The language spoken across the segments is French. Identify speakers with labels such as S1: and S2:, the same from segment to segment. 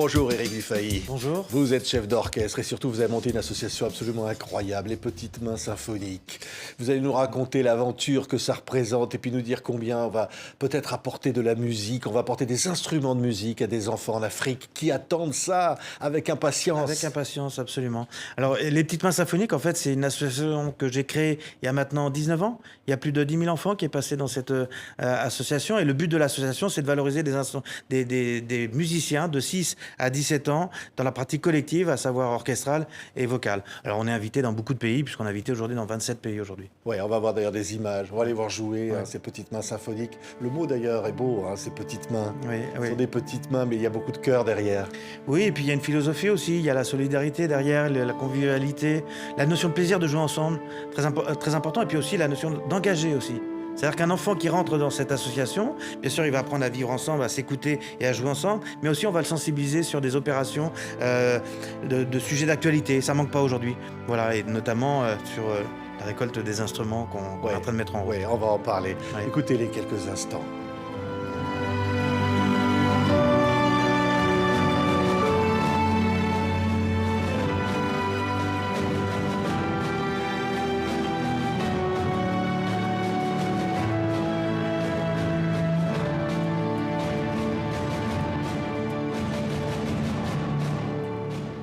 S1: Bonjour Éric Dufay.
S2: Bonjour.
S1: Vous êtes chef d'orchestre et surtout vous avez monté une association absolument incroyable, les Petites Mains Symphoniques. Vous allez nous raconter l'aventure que ça représente et puis nous dire combien on va peut-être apporter de la musique, on va apporter des instruments de musique à des enfants en Afrique qui attendent ça avec impatience.
S2: Avec impatience, absolument. Alors, les Petites Mains Symphoniques, en fait, c'est une association que j'ai créée il y a maintenant 19 ans. Il y a plus de 10 000 enfants qui est passé dans cette association. Et le but de l'association, c'est de valoriser des musiciens de 6 à 17 ans dans la pratique collective, à savoir orchestrale et vocale. Alors, on est invité dans beaucoup de pays, puisqu'on est invité aujourd'hui dans 27 pays aujourd'hui.
S1: Oui, on va voir d'ailleurs des images, on va aller voir jouer ces petites mains symphoniques. Le mot d'ailleurs est beau, ces petites mains.
S2: Oui,
S1: Ce sont des petites mains, mais il y a beaucoup de cœur derrière.
S2: Oui, et puis il y a une philosophie aussi, il y a la solidarité derrière, la convivialité, la notion de plaisir de jouer ensemble, très important, et puis aussi la notion d'engager aussi. C'est-à-dire qu'un enfant qui rentre dans cette association, bien sûr, il va apprendre à vivre ensemble, à s'écouter et à jouer ensemble, mais aussi on va le sensibiliser sur des opérations de sujets d'actualité. Ça manque pas aujourd'hui. Voilà, et notamment sur la récolte des instruments qu'on est en train de mettre en route.
S1: Oui, on va en parler.
S2: Ouais.
S1: Écoutez-les quelques instants.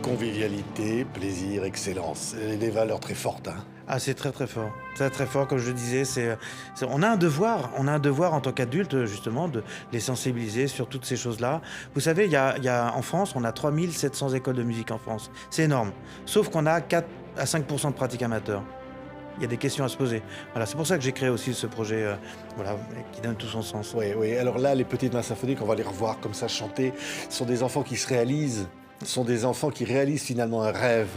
S1: Convivialité, plaisir, excellence. Des valeurs très fortes.
S2: Ah, c'est très très fort. Très très fort, comme je le disais. On a un devoir en tant qu'adulte, justement, de les sensibiliser sur toutes ces choses-là. Vous savez, en France, on a 3700 écoles de musique en France. C'est énorme. Sauf qu'on a 4 à 5% de pratiques amateurs. Il y a des questions à se poser. Voilà, c'est pour ça que j'ai créé aussi ce projet qui donne tout son sens.
S1: Oui, oui. Alors là, les petites mains symphoniques, on va les revoir comme ça chanter. Ce sont des enfants qui se réalisent. Ce sont des enfants qui réalisent finalement un rêve.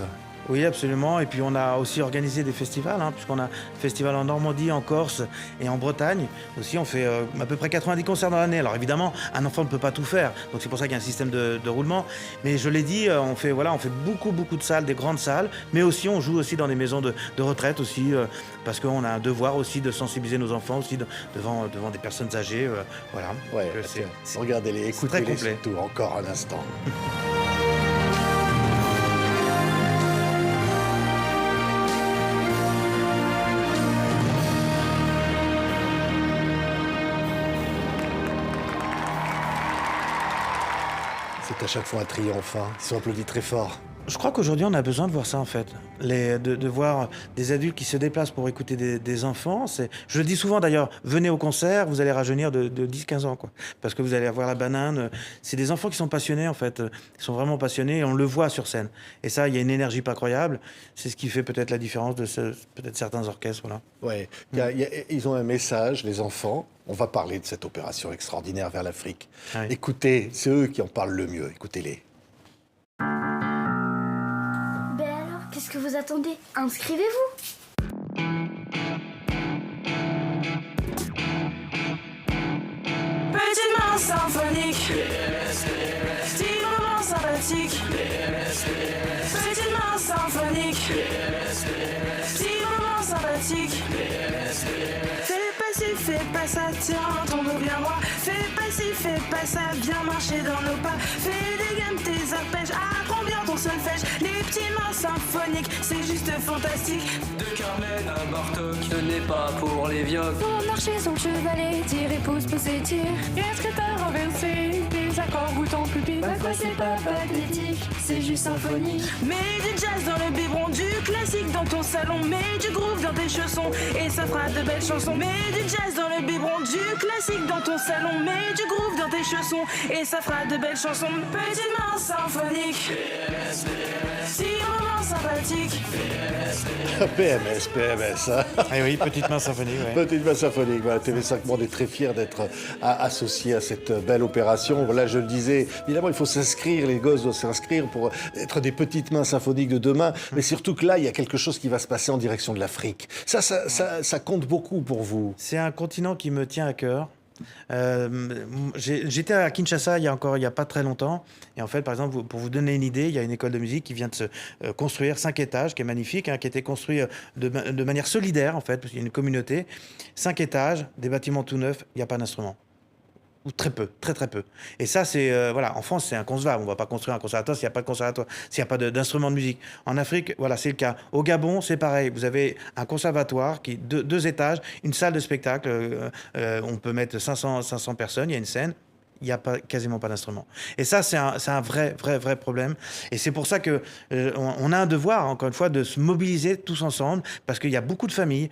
S2: Oui, absolument. Et puis on a aussi organisé des festivals, puisqu'on a un festival en Normandie, en Corse et en Bretagne. Aussi, on fait à peu près 90 concerts dans l'année. Alors évidemment, un enfant ne peut pas tout faire. Donc c'est pour ça qu'il y a un système de roulement. Mais je l'ai dit, on fait beaucoup de salles, des grandes salles. Mais aussi, on joue aussi dans des maisons de retraite aussi, parce qu'on a un devoir aussi de sensibiliser nos enfants aussi devant des personnes âgées. Voilà.
S1: Ouais, regardez-les, écoutez-les surtout encore un instant. C'est à chaque fois un triomphe, Ils sont applaudis très fort.
S2: Je crois qu'aujourd'hui, on a besoin de voir ça, en fait. De voir des adultes qui se déplacent pour écouter des enfants. Je le dis souvent, d'ailleurs, venez au concert, vous allez rajeunir de 10-15 ans, quoi. Parce que vous allez avoir la banane. C'est des enfants qui sont passionnés, en fait. Ils sont vraiment passionnés et on le voit sur scène. Et ça, il y a une énergie pas croyable. C'est ce qui fait peut-être la différence de peut-être certains orchestres, voilà.
S1: Ouais. Ils ont un message, les enfants. On va parler de cette opération extraordinaire vers l'Afrique.
S2: Oui.
S1: Écoutez, c'est eux qui en parlent le mieux. Écoutez-les.
S3: Qu'est-ce que vous attendez? Inscrivez-vous!
S4: Petite main symphonique, petit moment sympathique. Petite main symphonique, petit moment sympathique. Fais pas ça, tiens, tombe bien moi. Fais pas ça, viens marcher dans nos pas. Fais des gammes, tes arpèges, apprends bien ton solfège. Les petits mains symphoniques, c'est juste fantastique.
S5: De Carmen à Bartok, ce n'est pas pour les vieux.
S6: Pour marcher sur le chevalet, tirer, pousse, pousser, tire.
S4: Est-ce que t'as renversé des accords goûtant plus pire?
S6: Parfois c'est pas pathétique, c'est juste symphonique.
S4: Mets du jazz dans le biberon, du classique dans ton salon. Mets du groove dans tes chaussons et ça fera de belles chansons. Mets du jazz dans le biberon, du classique dans ton salon. Mets du groove dans tes chaussons et ça fera de belles chansons. Petite main symphonique, si moment sympathique.
S1: PMS.
S2: Ah oui, petite main symphonique, ouais.
S1: Petite main symphonique. Voilà, TV5 Monde est très fier d'être associé à cette belle opération. Voilà, je le disais, évidemment, il faut s'inscrire, les gosses doivent s'inscrire pour être des petites mains symphoniques de demain. Mais surtout que là, il y a quelque chose qui va se passer en direction de l'Afrique. Ça compte beaucoup pour vous.
S2: C'est un continent qui me tient à cœur. J'étais à Kinshasa il y a pas très longtemps, et en fait, par exemple, pour vous donner une idée, il y a une école de musique qui vient de se construire 5 étages, qui est magnifique, qui a été construit de manière solidaire, en fait, parce qu'il y a une communauté. 5 étages, des bâtiments tout neufs, il n'y a pas d'instrument. Ou très peu, très très peu. Et ça, c'est voilà, en France, c'est inconcevable. On ne va pas construire un conservatoire s'il n'y a pas de conservatoire, s'il n'y a pas d'instrument de musique. En Afrique, voilà, c'est le cas. Au Gabon, c'est pareil. Vous avez un conservatoire qui deux étages, une salle de spectacle. On peut mettre 500 personnes. Il y a une scène. Il n'y a quasiment pas d'instrument. Et ça, c'est un vrai problème. Et c'est pour ça que on a un devoir, encore une fois, de se mobiliser tous ensemble, parce qu'il y a beaucoup de familles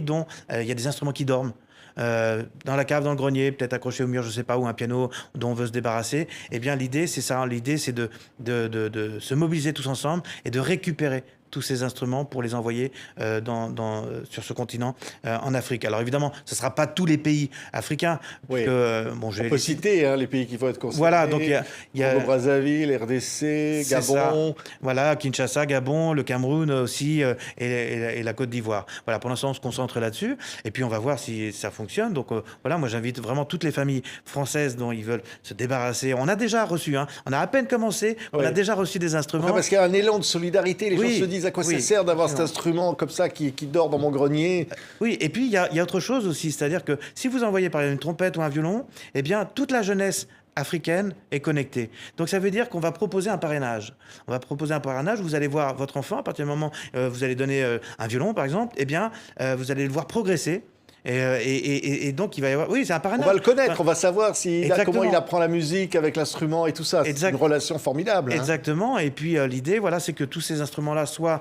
S2: dont il y a des instruments qui dorment. Dans la cave, dans le grenier, peut-être accroché au mur, je ne sais pas, ou un piano dont on veut se débarrasser. Eh bien, l'idée, c'est ça. L'idée, c'est de se mobiliser tous ensemble et de récupérer tous ces instruments pour les envoyer sur ce continent, en Afrique. Alors évidemment, ce ne sera pas tous les pays africains.
S1: Oui.
S2: Bon,
S1: On peut citer les pays qui vont être concernés.
S2: Voilà, donc il y a
S1: Congo-Brazzaville, RDC, Gabon.
S2: Voilà, Kinshasa, Gabon, le Cameroun aussi, et la Côte d'Ivoire. Voilà, pour l'instant, on se concentre là-dessus, et puis on va voir si ça fonctionne. Donc voilà, moi j'invite vraiment toutes les familles françaises dont ils veulent se débarrasser. On a déjà reçu, on a à peine commencé, on a déjà reçu des instruments.
S1: Enfin, parce qu'il y a un élan de solidarité, les gens se disent à quoi ça sert d'avoir cet
S2: absolument.
S1: instrument comme ça qui dort dans mon grenier.
S2: Oui, et puis il y a autre chose aussi, c'est-à-dire que si vous envoyez par exemple une trompette ou un violon, eh bien toute la jeunesse africaine est connectée. Donc ça veut dire qu'on va proposer un parrainage. On va proposer un parrainage, vous allez voir votre enfant, à partir du moment où vous allez donner un violon par exemple, eh bien vous allez le voir progresser. Et donc il va y avoir... Oui, c'est un parrainage.
S1: On va le connaître, on va savoir comment il
S2: Exactement.
S1: apprend la musique avec l'instrument et tout ça. C'est une relation formidable.
S2: Exactement. Et puis l'idée, voilà, c'est que tous ces instruments-là soient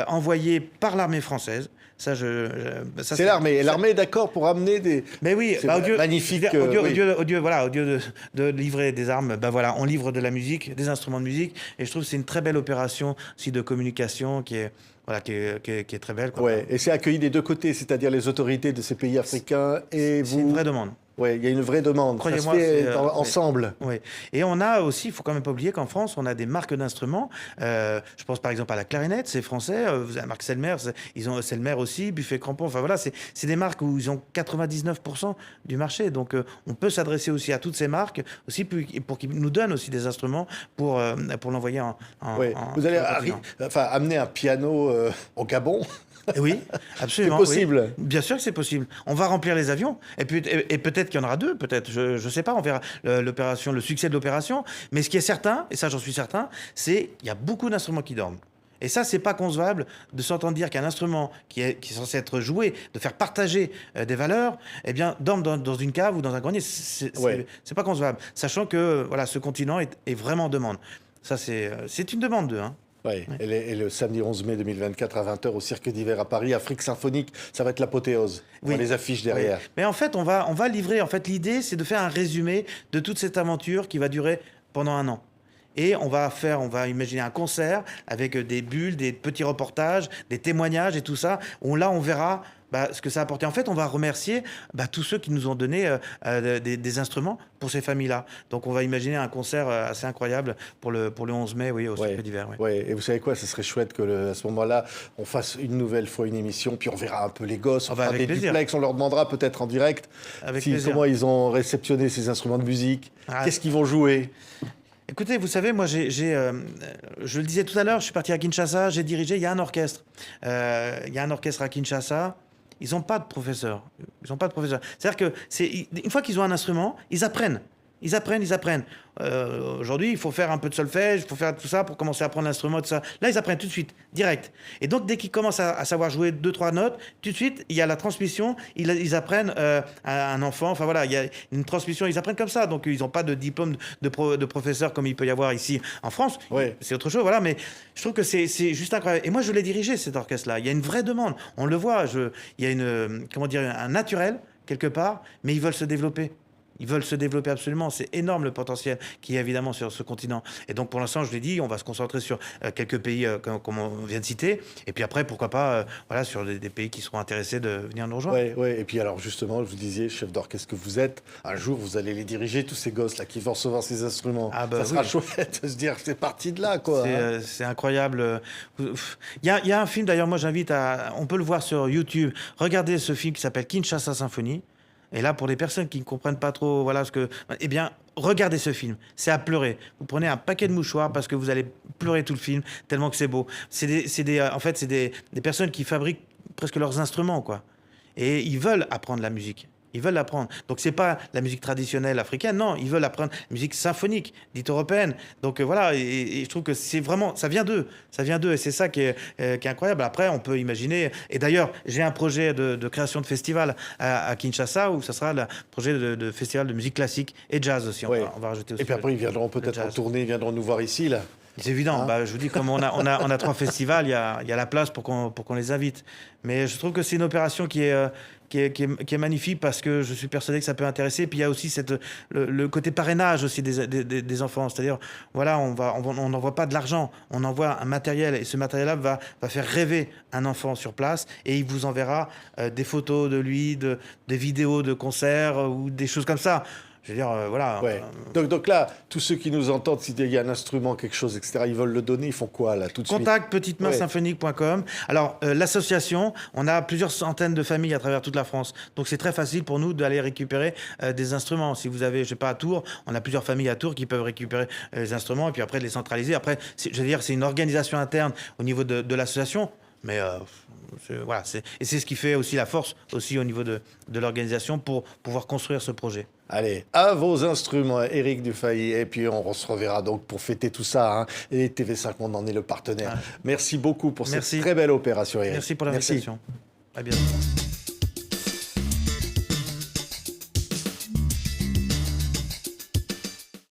S2: envoyés par l'armée française. Ça,
S1: c'est l'armée. Et l'armée est d'accord pour amener des...
S2: Mais oui,
S1: magnifique.
S2: Au lieu de livrer des armes, voilà, on livre de la musique, des instruments de musique. Et je trouve que c'est une très belle opération aussi de communication qui est très belle.
S1: Ouais. Et c'est accueilli des deux côtés, c'est-à-dire les autorités de ces pays africains et vous.
S2: C'est une vraie demande.
S1: Oui, il y a une vraie demande.
S2: Croyez-moi,
S1: ça se fait ensemble.
S2: Oui. Et on a aussi, il faut quand même pas oublier qu'en France, on a des marques d'instruments. Je pense par exemple à la clarinette, c'est français. Vous avez la marque Selmer, ils ont Selmer aussi, Buffet Crampon. Enfin voilà, c'est des marques où ils ont 99% du marché. Donc on peut s'adresser aussi à toutes ces marques aussi pour qu'ils nous donnent aussi des instruments pour l'envoyer
S1: Vous allez amener un piano au Gabon.
S2: Oui, absolument.
S1: C'est possible.
S2: Oui. Bien sûr que c'est possible. On va remplir les avions. Et peut-être qu'il y en aura deux, peut-être. Je ne sais pas, on verra le succès de l'opération. Mais ce qui est certain, et ça j'en suis certain, c'est qu'il y a beaucoup d'instruments qui dorment. Et ça, c'est pas concevable de s'entendre dire qu'un instrument qui est censé être joué, de faire partager des valeurs, eh bien, dorme dans une cave ou dans un grenier. C'est pas concevable. Sachant que voilà, ce continent est vraiment en demande. Ça, c'est une demande d'eux.
S1: Oui, et le samedi 11 mai 2024 à 20h au Cirque d'Hiver à Paris, Afrique Symphonique, ça va être l'apothéose. On les affiches derrière.
S2: Oui. Mais en fait, on va livrer. En fait, l'idée, c'est de faire un résumé de toute cette aventure qui va durer pendant 1 an. Et on va imaginer un concert avec des bulles, des petits reportages, des témoignages et tout ça. Où là, on verra ce que ça a apporté. En fait, on va remercier tous ceux qui nous ont donné des instruments pour ces familles-là. Donc, on va imaginer un concert assez incroyable pour le 11 mai, au Cirque d'Hiver.
S1: Oui, et vous savez quoi, ce serait chouette que à ce moment-là, on fasse une nouvelle fois une émission, puis on verra un peu les gosses, on fera des duplex, on leur demandera peut-être en direct comment ils ont réceptionné ces instruments de musique, qu'est-ce qu'ils vont jouer.
S2: Écoutez, vous savez, moi, je le disais tout à l'heure, je suis parti à Kinshasa, j'ai dirigé, il y a un orchestre. Il y a un orchestre à Kinshasa. Ils n'ont pas de professeur. C'est-à-dire que une fois qu'ils ont un instrument, ils apprennent. Aujourd'hui, il faut faire un peu de solfège, il faut faire tout ça pour commencer à apprendre l'instrument, tout ça. Là, ils apprennent tout de suite, direct. Et donc, dès qu'ils commencent à savoir jouer 2-3 notes, tout de suite, il y a la transmission. Ils apprennent à un enfant. Enfin voilà, il y a une transmission. Ils apprennent comme ça. Donc, ils n'ont pas de diplôme de professeur comme il peut y avoir ici en France. C'est autre chose. Voilà, mais je trouve que c'est juste incroyable. Et moi, je l'ai dirigé cet orchestre-là. Il y a une vraie demande. On le voit. Il y a un naturel quelque part, mais ils veulent se développer. Ils veulent se développer absolument. C'est énorme le potentiel qu'il y a évidemment sur ce continent. Et donc pour l'instant, je l'ai dit, on va se concentrer sur quelques pays comme on vient de citer. Et puis après, pourquoi pas sur des pays qui seront intéressés de venir nous rejoindre.
S1: Oui. Et puis alors justement, vous disiez, chef d'orchestre que vous êtes, un jour vous allez les diriger, tous ces gosses là qui vont recevoir ces instruments. Ça sera chouette de se dire c'est parti de là, quoi.
S2: C'est incroyable. Il y a un film d'ailleurs, moi j'invite on peut le voir sur YouTube. Regardez ce film qui s'appelle Kinshasa Symphonie. Et là, pour les personnes qui ne comprennent pas trop, eh bien, regardez ce film. C'est à pleurer. Vous prenez un paquet de mouchoirs parce que vous allez pleurer tout le film, tellement que c'est beau. C'est des personnes qui fabriquent presque leurs instruments, quoi. Et ils veulent apprendre la musique. Ils veulent l'apprendre. Donc, c'est pas la musique traditionnelle africaine, non, ils veulent apprendre la musique symphonique, dite européenne. Donc, voilà, et je trouve que c'est vraiment, ça vient d'eux, et c'est ça qui est incroyable. Après, on peut imaginer, et d'ailleurs, j'ai un projet de création de festival à Kinshasa, où ça sera le projet de festival de musique classique et jazz aussi,
S1: Ouais.
S2: on va rajouter aussi.
S1: Et puis après, ils viendront peut-être en
S2: jazz.
S1: tournée, ils viendront nous voir ici, là.
S2: C'est évident.
S1: Hein?
S2: Je vous dis, comme on a 3 festivals, il y a la place pour qu'on les invite. Mais je trouve que c'est une opération qui est magnifique parce que je suis persuadé que ça peut intéresser. Puis il y a aussi le côté parrainage aussi des enfants. C'est-à-dire, voilà, on n'envoie pas de l'argent, on envoie un matériel. Et ce matériel-là va faire rêver un enfant sur place. Et il vous enverra des photos de lui, des vidéos de concerts ou des choses comme ça. Je veux dire, voilà.
S1: Ouais. Donc là, tous ceux qui nous entendent, s'il y a un instrument, quelque chose, etc., ils veulent le donner, ils font quoi, là, tout de suite?
S2: Contact petitemainssymphonique.com. Alors, l'association, on a plusieurs centaines de familles à travers toute la France. Donc, c'est très facile pour nous d'aller récupérer des instruments. Si vous avez, je sais pas, à Tours, on a plusieurs familles à Tours qui peuvent récupérer les instruments et puis après les centraliser. Après, je veux dire, c'est une organisation interne au niveau de l'association. Mais voilà, et c'est ce qui fait aussi la force aussi au niveau de l'organisation pour pouvoir construire ce projet.
S1: Allez, à vos instruments, Éric Dufay. Et puis, on se reverra donc pour fêter tout ça. Hein. Et TV5 Monde en est le partenaire. Merci beaucoup pour cette très belle opération, Éric.
S2: Merci pour l'invitation. À bientôt.